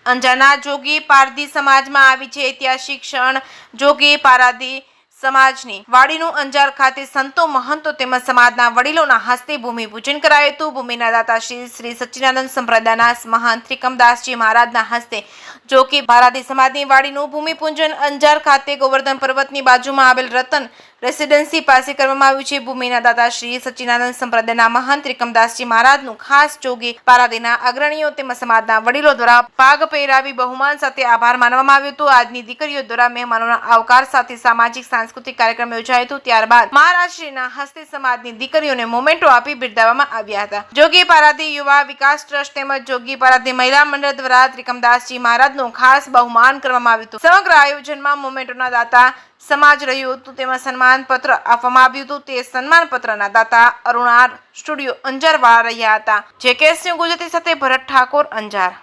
અંજારના જોગી પારધી સમાજમાં આવી છે ઐતિહાસિક ક્ષણ। જોગી પારધી સમાજની વાડીનું અંજાર ખાતે સંતો મહંતો તેમજ સમાજના વડીલોના હસ્તે ભૂમિપૂજન કરાયું હતું। ભૂમિના દાતા શ્રી સચ્ચિદાનંદ સંપ્રદાયના મહંત ત્રિકમદાસજી મહારાજના હસ્તે જોગી પારધી સમાજની વાડીનું ભૂમિપૂજન અંજાર ખાતે ગોવર્ધન પર્વતની બાજુમાં આવેલ રતન રેસિડેન્સી પાસે કરવામાં આવ્યું છે। ભૂમિના દાતા શ્રી સચ્ચિદાનંદ સંપ્રદાયના મહંત ત્રિકમદાસજી મહારાજનું ખાસ જોગી પારધીના અગ્રણીઓ તેમજ સમાજના વડીલો દ્વારા પાગ પહેરાવી બહુમાન સાથે આભાર માનવામાં આવ્યો હતો। આજની દીકરીઓ દ્વારા મહેમાનોના આવકાર સાથે સામાજિક સાંસ્કૃતિક કાર્યક્રમ યોજાયો હતો। ત્યારબાદ મહારાજશ્રીના હસ્તે સમાજની દીકરીઓને મોમેન્ટો આપી બિરદાવવામાં આવ્યા હતા। જોગી પારધી યુવા વિકાસ ટ્રસ્ટ તેમજ જોગી પારધી મહિલા મંડળ દ્વારા ત્રિકમદાસજી મહારાજનું ખાસ બહુમાન કરવામાં આવ્યું હતું। સમગ્ર આયોજનમાં મોમેન્ટોના દાતા સમાજ રહ્યું હતું તેમાં સન્માન પત્ર આપવામાં આવ્યું હતું। તે સન્માન પત્રના દાતા અરુણાર સ્ટુડિયો અંજાર વાળા રહ્યા હતા। જે કેસ ગુજરાતી સાથે ભરત ઠાકોર અંજાર।